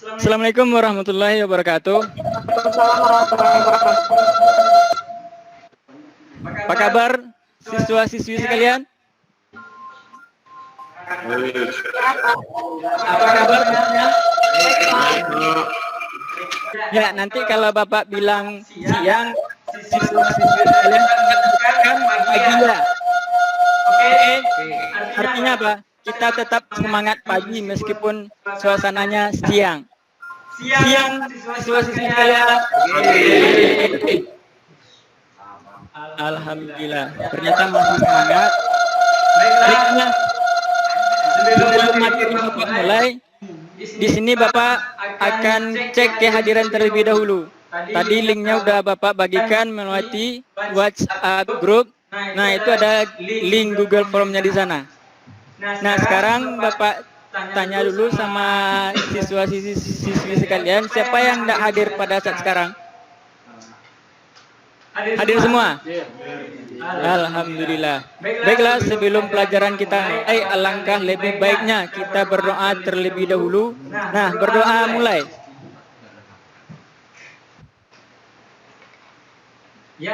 Assalamualaikum warahmatullahi wabarakatuh. Apa kabar siswa-siswi sekalian? Apa kabarnya? Ya, nanti kalau Bapak bilang siang, siswa-siswi sekalian katakan pagi ya. Oke, artinya apa? Kita tetap semangat pagi meskipun suasananya siang. Siang, siswa-siswi sekalian. Alhamdulillah, ternyata masih semangat. Baiknya, sebelum materi Bapak mulai, di sini Bapak akan cek kehadiran terlebih dahulu. Tadi linknya udah Bapak bagikan melalui WhatsApp group. Nah, itu ada link Google Formnya di sana. Nah, sekarang Bapak tanya dulu sama siswa-siswi sekalian, siapa yang tidak hadir pada saat sekarang? Hadir semua? Alhamdulillah. Baiklah, sebelum pelajaran kita mulai, alangkah lebih baiknya kita berdoa terlebih dahulu. Nah, berdoa mulai.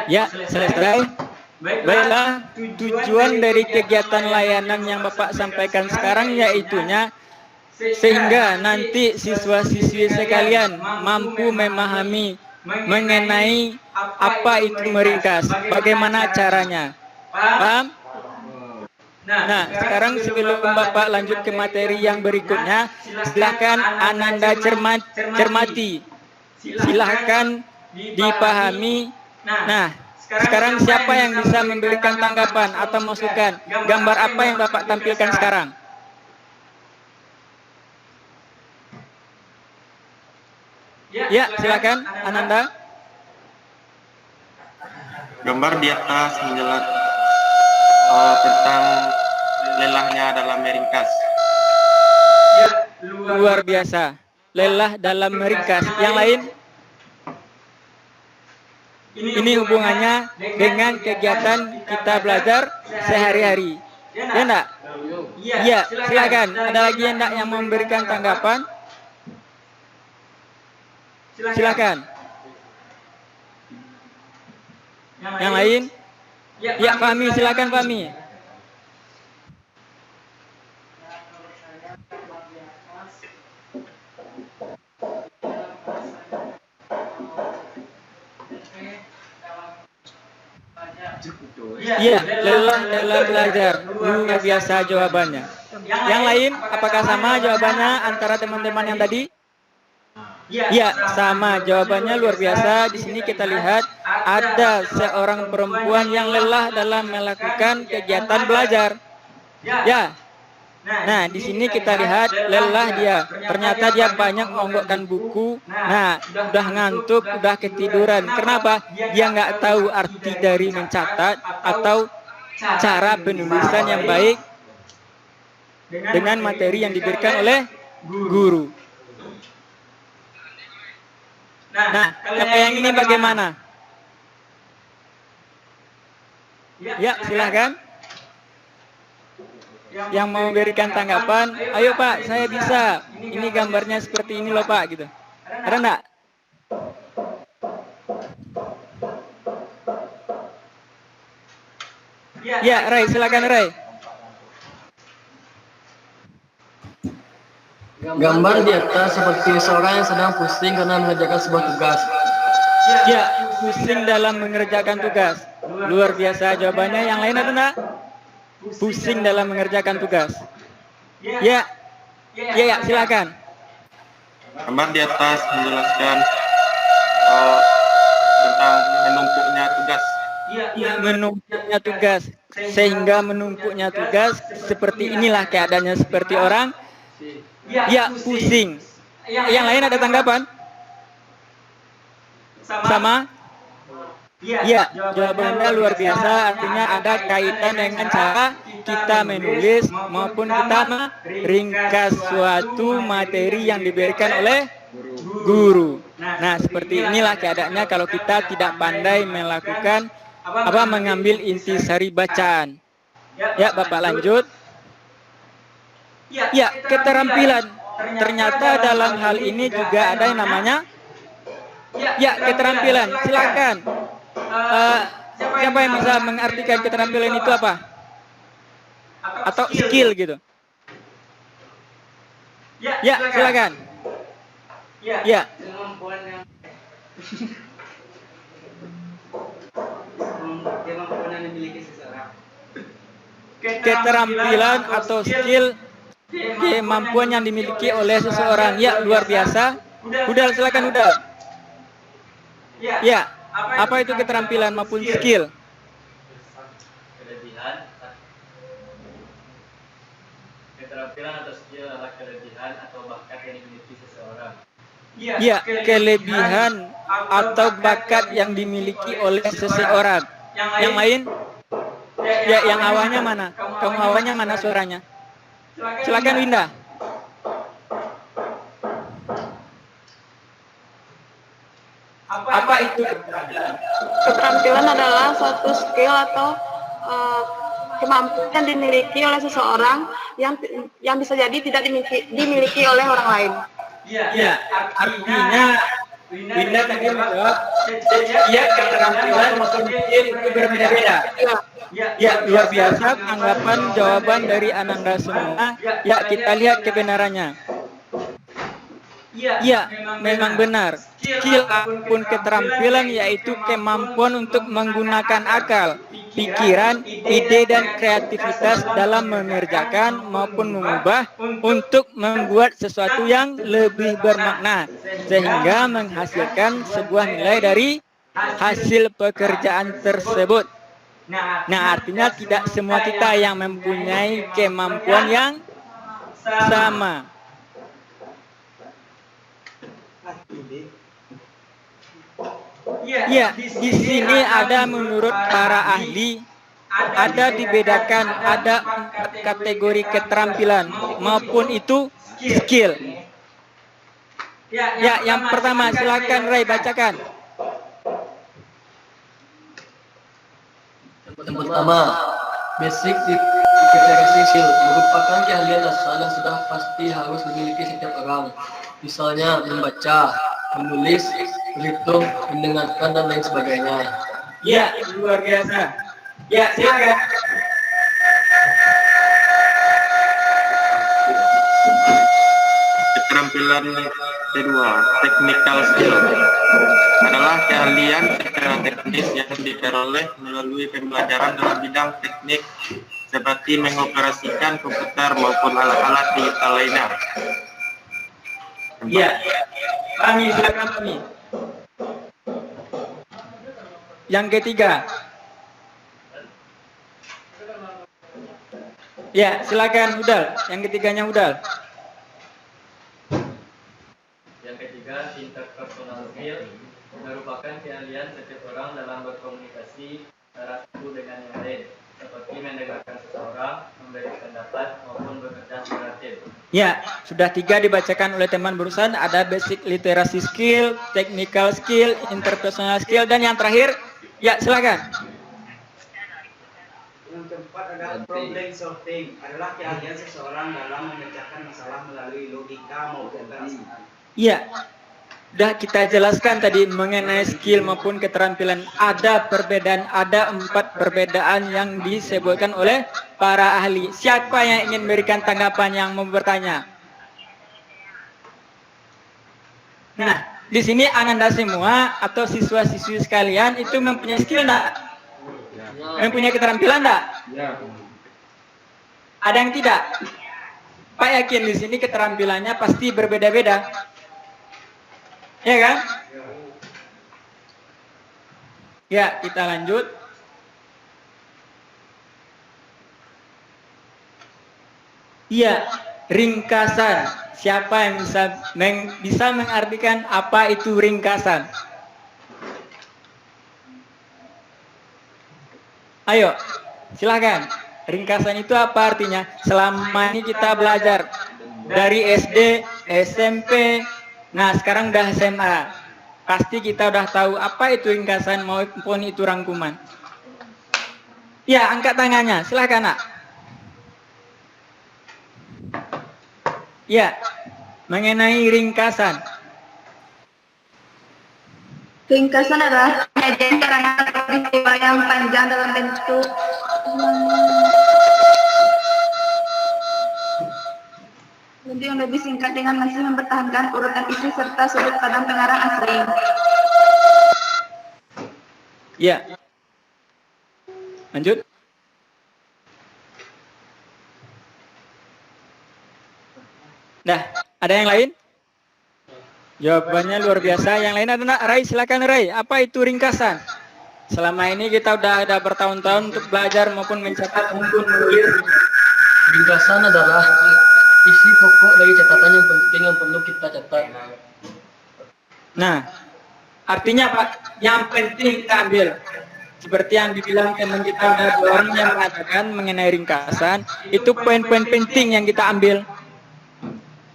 Ya, selesai. Baiklah, tujuan dari kegiatan layanan yang Bapak sampaikan sekarang yaitunya sehingga nanti siswa-siswi sekalian mampu memahami mengenai apa itu meringkas, bagaimana caranya. Paham? Nah, sekarang sebelum Bapak lanjut ke materi yang berikutnya, silakan Ananda cermati. Silakan dipahami. Nah, sekarang siapa yang bisa memberikan tanggapan atau masukan? Gambar apa yang Bapak tampilkan sekarang? Ya, silakan Ananda. Gambar di atas menjelaskan tentang lelahnya dalam meringkas. Luar biasa. Lelah dalam meringkas. Yang lain? Ini hubungannya dengan kegiatan kita belajar sehari-hari. Ya enggak? Iya, silakan. Ada lagi enggak yang memberikan tanggapan? Silakan. Yang lain? Ya, Fahmi, silakan Fahmi. Iya, lelah dalam belajar. Luar biasa jawabannya. Yang lain, apakah sama jawabannya antara teman-teman yang tadi? Ya, sama jawabannya luar biasa. Di sini kita lihat ada seorang perempuan yang lelah dalam melakukan kegiatan belajar. Ya. Nah, di sini kita lihat lelah dia. Ternyata dia banyak mengonggokkan buku. Nah, udah ngantuk, udah ketiduran. Kenapa? Dia nggak tahu arti dari mencatat atau cara penulisan yang baik dengan materi yang diberikan oleh guru. Nah, kalau yang ini bagaimana? Ya, silahkan. Yang mau memberikan tanggapan, ayo Pak, saya bisa. Ini gambarnya seperti ini loh Pak, gitu. Ada enggak? Ya, Ray, silakan Ray. Gambar di atas seperti seorang yang sedang pusing karena mengerjakan sebuah tugas. Ya, pusing dalam mengerjakan tugas. Luar biasa jawabannya. Yang lain ada enggak? Pusing dalam mengerjakan tugas. Ya, silakan. Gambar di atas menjelaskan tentang menumpuknya tugas. Ya, menumpuknya tugas. Sehingga menumpuknya tugas seperti inilah keadaannya seperti orang. Ya, pusing. Yang lain ada tanggapan? Sama? Ya, jawabannya luar biasa. Artinya ada kaitan dengan cara kita menulis maupun kita meringkas suatu materi yang diberikan oleh guru. Nah, seperti inilah keadaannya kalau kita tidak pandai melakukan mengambil intisari bacaan. Ya, Bapak lanjut. Ya, keterampilan. Ternyata dalam hal ini juga ada yang namanya keterampilan. Silakan. Siapa yang bisa mengartikan keterampilan itu apa? Atau skill gitu? Ya, silakan. Ya. Kemampuan yang dimiliki seseorang. Keterampilan atau skill, kemampuan yang dimiliki oleh seseorang. Ya, luar biasa. Udal, silakan Udal. Ya, apa itu keterampilan maupun skill? Keterampilan atau skill adalah kelebihan atau bakat yang dimiliki seseorang. Ya, kelebihan atau bakat yang dimiliki oleh seseorang. Yang lain? Ya, yang awalnya mana? Kamu awalnya mana suaranya? Silakan Winda. Apa itu? Keterampilan adalah suatu skill atau kemampuan yang dimiliki oleh seseorang yang bisa jadi tidak dimiliki oleh orang lain. Ya, artinya Winda tadi menjawab, ya keterampilan maupun skill itu berbeda-beda. Ya, luar biasa anggapan jawaban dari Ananda semua. Ya, kita lihat kebenarannya. Ya, memang benar. Skill apapun keterampilan yaitu kemampuan untuk menggunakan akal, pikiran, ide, dan kreativitas dalam mengerjakan maupun mengubah untuk membuat sesuatu yang lebih bermakna, sehingga menghasilkan sebuah nilai dari hasil pekerjaan tersebut. Nah, artinya tidak semua kita yang mempunyai kemampuan yang sama. Ya, di sini ada menurut para ahli, ada dibedakan, ada 4 kategori keterampilan maupun itu skill. Ya, yang pertama silakan Ray bacakan. Yang pertama, basic literasi skill merupakan keahlian dasar yang sudah pasti harus dimiliki setiap orang. Misalnya membaca, menulis, berhitung, mendengarkan, dan lain sebagainya. Ya, luar biasa. Ya, silakan. Keterampilan kedua, technical skill, adalah keahlian secara teknis yang diperoleh melalui pembelajaran dalam bidang teknik seperti mengoperasikan komputer maupun alat-alat digital lainnya. Ya, Fahmi, silakan Fahmi. Yang ketiga. Ya, silakan Udal. Yang ketiganya Udal. Yang ketiga, interpersonal skill merupakan keahlian setiap orang dalam berkomunikasi antara satu dengan yang lain, seperti mendengarkan seseorang, memberi pendapat, maupun bekerja secara tim. Ya, sudah 3 dibacakan oleh teman barusan. Ada basic literasi skill, technical skill, interpersonal skill, dan yang terakhir, ya silakan. Yang keempat adalah problem solving, adalah keahlian seseorang dalam memecahkan masalah melalui logika maupun perasaan. Iya, sudah kita jelaskan tadi mengenai skill maupun keterampilan. Ada perbedaan, ada 4 perbedaan yang disebutkan oleh para ahli. Siapa yang ingin memberikan tanggapan yang mau bertanya? Nah, di sini Ananda semua atau siswa-siswi sekalian itu mempunyai skill enggak? Mempunyai keterampilan enggak? Ada yang tidak? Pak yakin di sini keterampilannya pasti berbeda-beda. Ya kan? Ya, kita lanjut. Iya, ringkasan. Siapa yang bisa mengartikan apa itu ringkasan? Ayo, silakan. Ringkasan itu apa artinya? Selama ini kita belajar dari SD, SMP, nah sekarang udah SMA. Pasti kita udah tahu apa itu ringkasan maupun itu rangkuman. Ya, angkat tangannya. Silakan, Nak. Ya, mengenai ringkasan. Ringkasan adalah penyajian keterangan atau peristiwa yang panjang dalam bentuk yang lebih singkat dengan masih mempertahankan urutan isi serta sudut pandang pengarang asli. Ya. Lanjut. Dah, ada yang lain? Jawabannya luar biasa. Yang lain ada nak? Rai, silakan Rai. Apa itu ringkasan? Selama ini kita udah ada bertahun-tahun untuk belajar maupun mencatat maupun menulis. Ringkasan adalah isi pokok dari catatan yang penting yang perlu kita catat. Nah, artinya apa? Yang penting kita ambil. Seperti yang dibilang teman kita, ada dua orang yang mengatakan mengenai ringkasan, itu poin-poin penting yang kita ambil.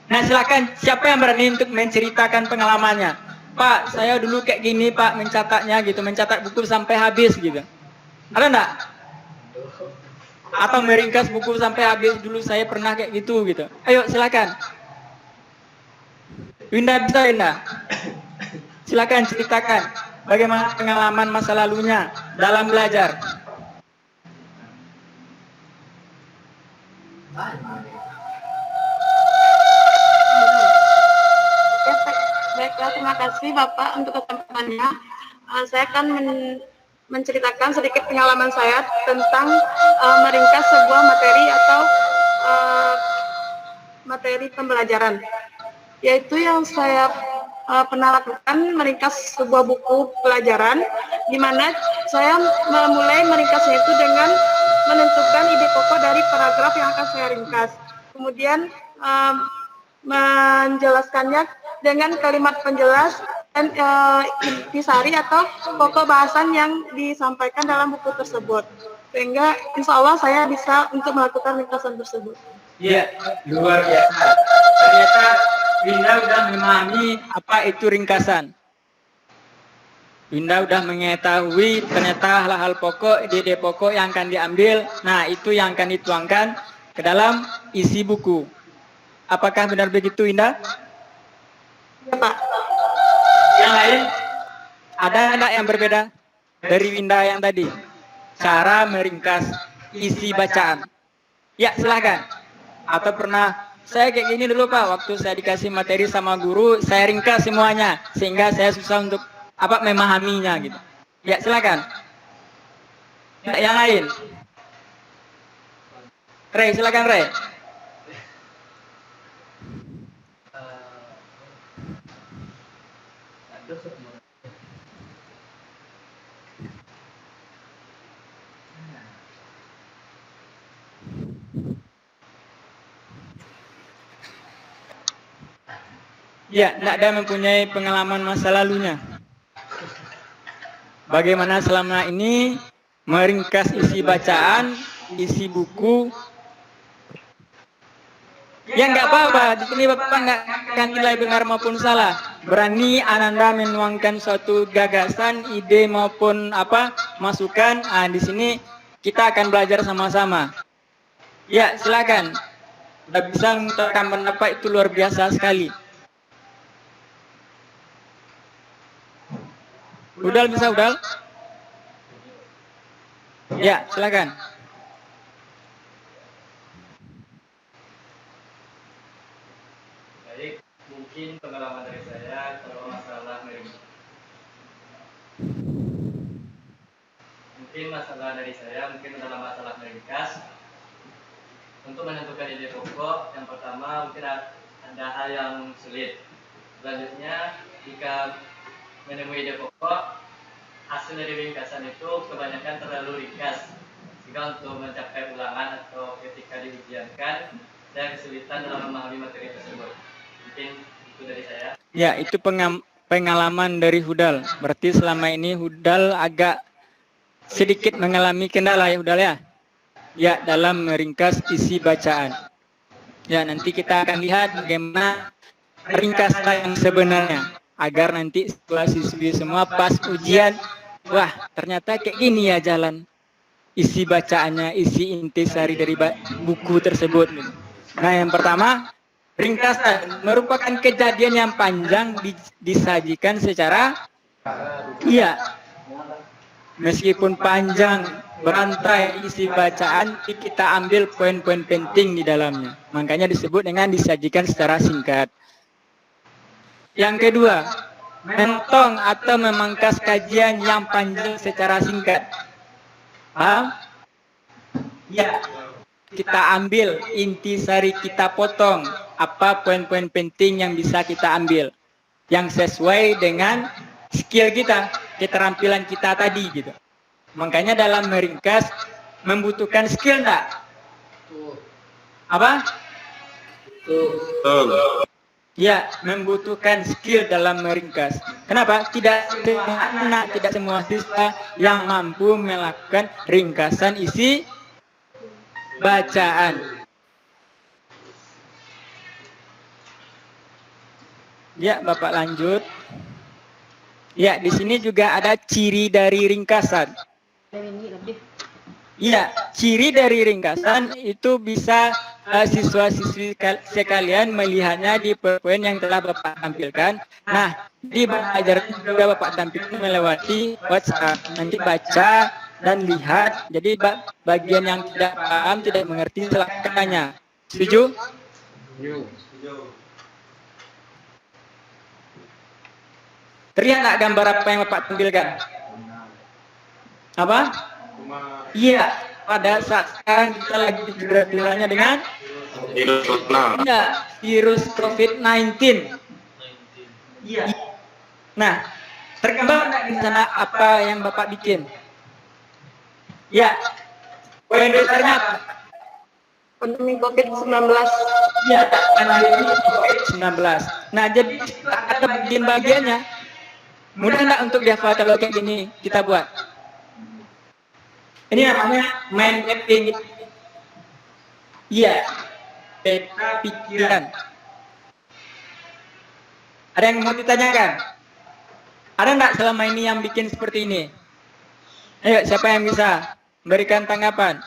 Nah, silakan siapa yang berani untuk menceritakan pengalamannya? Pak, saya dulu kayak gini Pak, mencatatnya gitu, mencatat buku sampai habis gitu. Ada enggak? Atau meringkas buku sampai habis, dulu saya pernah kayak gitu gitu. Ayo silakan. Winda bisa Winda? Silakan ceritakan bagaimana pengalaman masa lalunya dalam belajar. Baiklah, terima kasih Bapak untuk kesempatannya. Saya akan menceritakan sedikit pengalaman saya tentang meringkas sebuah materi atau materi pembelajaran. Yaitu yang saya pernah lakukan meringkas sebuah buku pelajaran, di mana saya memulai meringkasnya itu dengan menentukan ide pokok dari paragraf yang akan saya ringkas. Kemudian menjelaskannya dengan kalimat penjelas dan intisari atau pokok bahasan yang disampaikan dalam buku tersebut. Sehingga insya Allah saya bisa untuk melakukan ringkasan tersebut. Iya, luar biasa. Ternyata Winda udah memahami apa itu ringkasan. Winda udah mengetahui ternyata hal-hal pokok, ide pokok yang akan diambil. Nah, itu yang akan dituangkan ke dalam isi buku. Apakah benar begitu, Winda? Ya, Pak. Yang lain, ada anak yang berbeda dari Winda yang tadi? Cara meringkas isi bacaan. Ya, silakan. Atau pernah, saya kayak gini dulu Pak, waktu saya dikasih materi sama guru, saya ringkas semuanya, sehingga saya susah untuk memahaminya gitu. Ya, silakan. Ya, yang lain. Ray, silakan Ray. Ya, tidak ada mempunyai pengalaman masa lalunya. Bagaimana selama ini meringkas isi bacaan, isi buku. Ya nggak apa-apa, di sini Bapak nggak akan nilai benar maupun salah. Berani Ananda menuangkan suatu gagasan, ide maupun masukan. Di sini kita akan belajar sama-sama. Ya, silakan. Udah bisa mengutarakan pendapat itu luar biasa sekali. Udal bisa Udal? Ya, silakan. Baik, mungkin pengalaman dari saya kalau masalah meringkas. Mungkin masalah dari saya adalah masalah meringkas. Untuk menentukan ide pokok, yang pertama mungkin ada hal yang sulit. Selanjutnya, jika menemui ide pokok, hasil dari ringkasan itu kebanyakan terlalu ringkas, sehingga untuk mencapai ulangan atau ketika diujiankan saya kesulitan dalam memahami materi tersebut. Mungkin itu dari saya. Ya, itu pengalaman dari Hudal. Berarti selama ini Hudal agak sedikit mengalami kendala ya Hudal ya? Ya, dalam meringkas isi bacaan. Ya, nanti kita akan lihat bagaimana ringkasan yang sebenarnya. Agar nanti siswa-siswi semua pas ujian, wah ternyata kayak gini ya jalan isi bacaannya, isi intisari dari buku tersebut. Nah, yang pertama ringkasan merupakan kejadian yang panjang disajikan secara meskipun panjang berantai isi bacaan, kita ambil poin-poin penting di dalamnya. Makanya disebut dengan disajikan secara singkat. Yang kedua, mentong atau memangkas kajian yang panjang secara singkat. Paham? Ya. Kita ambil intisari, kita potong apa poin-poin penting yang bisa kita ambil, yang sesuai dengan skill kita, keterampilan kita tadi gitu. Makanya dalam meringkas membutuhkan skill enggak? Apa? Ya, membutuhkan skill dalam meringkas. Kenapa? Tidak semua anak, tidak semua siswa yang mampu melakukan ringkasan isi bacaan. Ya, Bapak lanjut. Ya, di sini juga ada ciri dari ringkasan. Iya, ciri dari ringkasan itu bisa siswa-siswi sekalian melihatnya di poin yang telah Bapak tampilkan. Nah, di belajar juga Bapak tampilkan melewati WhatsApp. Nanti baca dan lihat. Jadi bagian yang tidak paham, tidak mengerti, silakan tanya. Setuju? Terlihat nggak gambar apa yang Bapak tampilkan? Apa? Iya, pada saat sekarang kita lagi gejolaknya dengan virus COVID-19. Iya. Nah, tergambar nggak di sana apa yang Bapak bikin? Ya, poin dasarnya apa? Pandemi COVID-19. Ya, pandemi COVID-19. Nah, jadi ada bagian-bagiannya. Mudah nggak untuk dihafal kalau kayak gini kita buat? Ini namanya mind mapping. Iya, peta pikiran. Ada yang mau ditanyakan? Ada nggak selama ini yang bikin seperti ini? Ayo, siapa yang bisa memberikan tanggapan?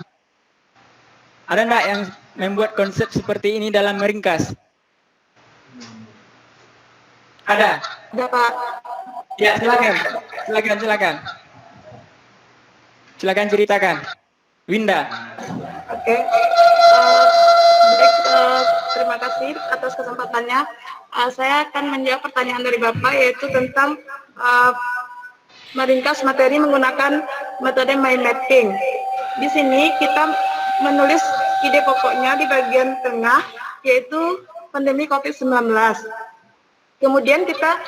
Ada nggak yang membuat konsep seperti ini dalam meringkas? Ada? Ada, Pak. Ya, silakan. Silakan ceritakan. Winda. Oke. Baik, terima kasih atas kesempatannya. Saya akan menjawab pertanyaan dari Bapak, yaitu tentang meringkas materi menggunakan metode mind mapping. Di sini kita menulis ide pokoknya di bagian tengah, yaitu pandemi COVID-19. Kemudian kita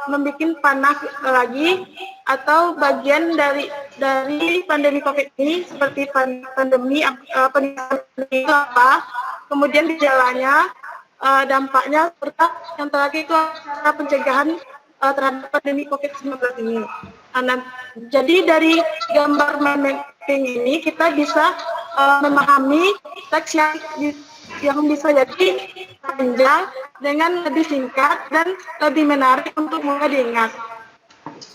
membuat panah lagi atau bagian dari pandemi COVID ini, seperti pandemi apa, kemudian gejalanya, dampaknya, serta yang terakhir itu adalah pencegahan terhadap pandemi COVID-19 ini. Nah, jadi dari gambar mapping ini kita bisa memahami teks yang bisa jadi panjang dengan lebih singkat dan lebih menarik untuk mudah diingat.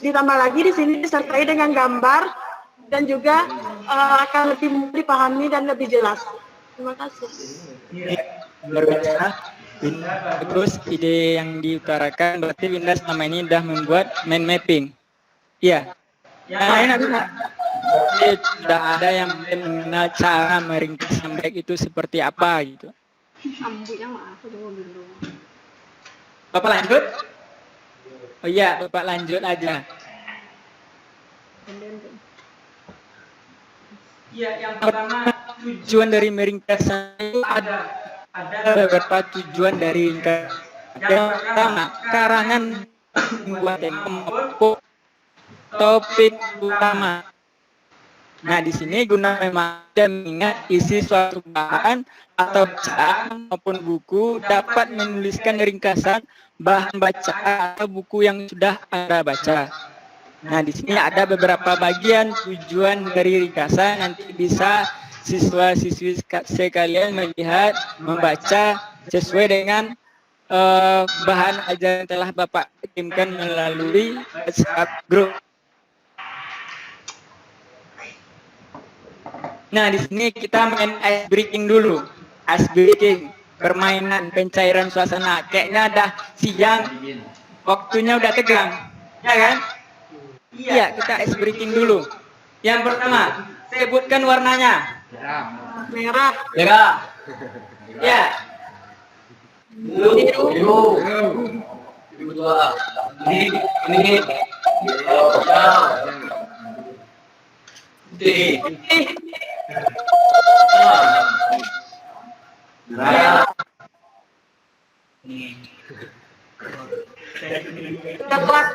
Ditambah lagi di sini disertai dengan gambar dan juga akan lebih mudah dipahami dan lebih jelas. Terima kasih. Luar biasa. Terus ide yang diutarakan berarti Winda selama ini sudah membuat mind mapping. Iya. Yang lain ada? Sudah ada yang mengenal cara meringkas yang baik itu seperti apa gitu. Bapak lanjut? Oh iya, Bapak lanjut aja. Ya, yang pertama tujuan dari meringkas itu ada beberapa tujuan dari ringkas. Yang pertama, karangan buat topik utama. Nah, di sini guna memang mengingat isi suatu bahan atau bacaan maupun buku dapat menuliskan ringkasan bahan bacaan atau buku yang sudah Anda baca. Nah, di sini ada beberapa bagian tujuan dari ringkasan, nanti bisa siswa-siswi sekalian melihat, membaca sesuai dengan bahan ajaran yang telah Bapak kirimkan melalui WhatsApp group. Nah, di sini kita main ice breaking dulu. Ice breaking. permainan, pencairan suasana. Kayaknya dah siang, waktunya udah tegang, ya kan? Iya, kita ice breaking dulu. Yang pertama, sebutkan warnanya. Merah. Merah. Ya, Biru. Biru dua. Ini. Hijau. Putih. Merah. Coklat.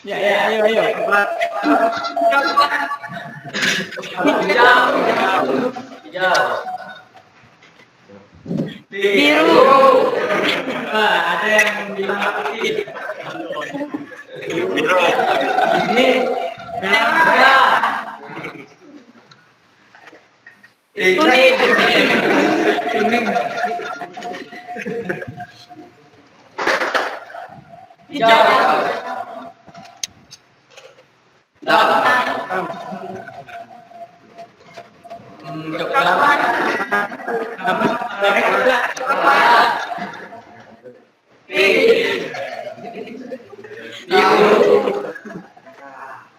ya, ayo. Coklat. Hijau. Biru. Wah, ada yang bilang putih. Biru. Ini merah. Kuning. Hijau. Coklat.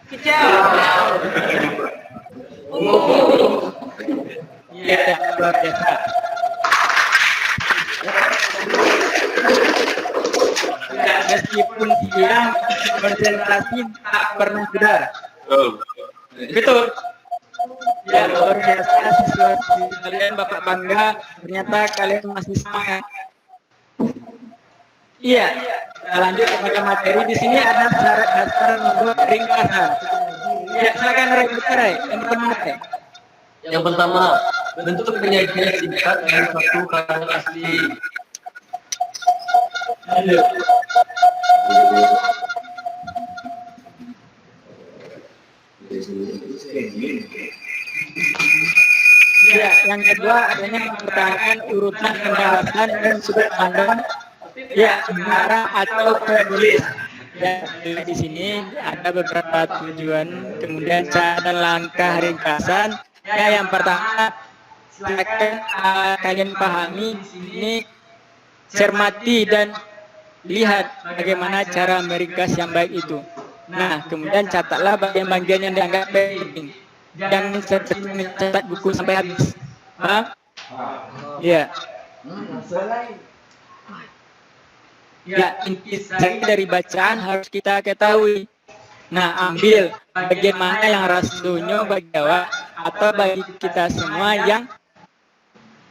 Hijau. Ya, luar biasa. Ya, meskipun siang, konsentrasi tak pernah pudar. Betul. Ya, luar biasa siswa kalian, Bapak bangga. Ternyata kalian masih semangat. Iya, kita lanjut kepada materi. Di sini ada syarat dasar membuat ringkasan. Ya, silakan Rai. Yang pertama, Yang pertama, bentuk penyajian singkat dari satu karangan asli. Ya, yang kedua adanya mempertahankan urutan pembahasan dan sudut pandang ya pengarah atau penulis. Ya, di sini ada beberapa tujuan, kemudian cara dan langkah ringkasan. Ya, yang pertama silakan kalian pahami di sini, cermati dan lihat bagaimana cara meringkas yang baik itu. Nah, kemudian catatlah bagian-bagian yang dianggap penting. Jangan mencatat buku sampai habis. Paham? Ya. Ya, inti dari bacaan harus kita ketahui. Nah, ambil bagian mana yang rasanya bagi awak atau bagi kita semua yang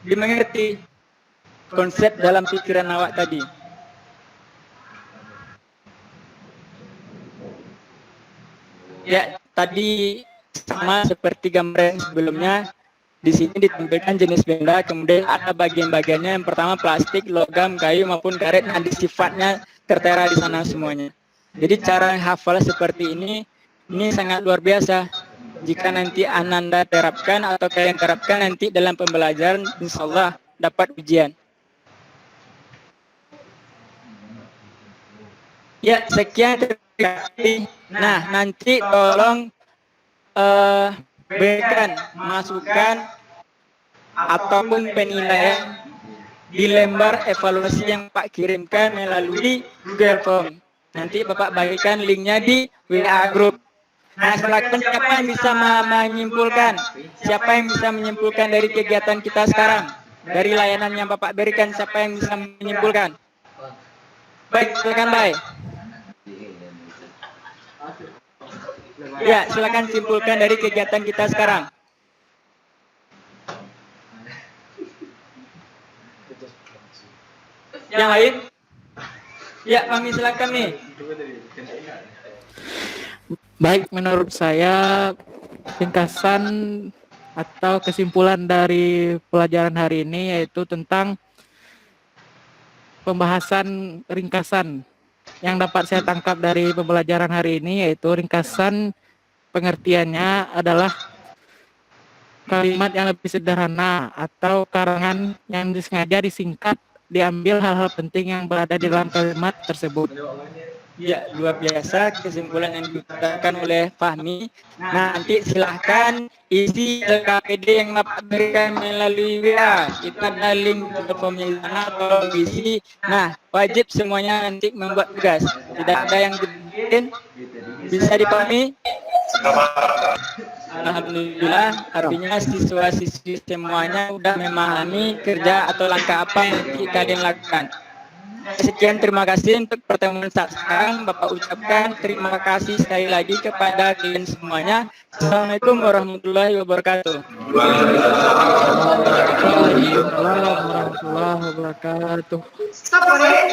dimengerti konsep dalam pikiran awak tadi. Ya, tadi sama seperti gambar sebelumnya. Di sini ditampilkan jenis benda, kemudian ada bagian-bagiannya. Yang pertama plastik, logam, kayu maupun karet. Nanti sifatnya tertera di sana semuanya. Jadi cara hafal seperti ini sangat luar biasa. Jika nanti Ananda terapkan atau kalian terapkan nanti dalam pembelajaran, insya Allah dapat ujian. Ya, sekian terima kasih. Nah, nanti tolong berikan masukan ataupun penilaian di lembar evaluasi yang Pak kirimkan melalui Google Form. Nanti Bapak bagikan linknya di WA Group. Nah, silakan siapa yang bisa menyimpulkan? Siapa yang bisa menyimpulkan dari kegiatan kita sekarang? Dari layanan yang Bapak berikan, siapa yang bisa menyimpulkan? Baik, silakan Bay. Ya, silakan simpulkan dari kegiatan kita sekarang. Yang lain? Ya, kami silakan nih. Baik, menurut saya ringkasan atau kesimpulan dari pelajaran hari ini yaitu tentang pembahasan ringkasan. Yang dapat saya tangkap dari pembelajaran hari ini yaitu ringkasan pengertiannya adalah kalimat yang lebih sederhana atau karangan yang disengaja disingkat, diambil hal-hal penting yang berada di dalam kalimat tersebut. Ya, luar biasa kesimpulan yang diutarakan oleh Fahmi. Nah, nanti silahkan isi LKPD yang dapat berikan melalui WA. Kita ada link Google Form-nya di sana, tolong isi. Nah, wajib semuanya nanti membuat tugas. Tidak ada yang dibikin. Bisa dipahami? Alhamdulillah, artinya siswa-siswi semuanya sudah memahami kerja atau langkah apa yang nanti kalian lakukan. Sekian, terima kasih untuk pertemuan saat sekarang. Bapak ucapkan terima kasih sekali lagi kepada kalian semuanya. Assalamualaikum warahmatullahi wabarakatuh. Waalaikumsalam warahmatullahi wabarakatuh. Stop, boleh?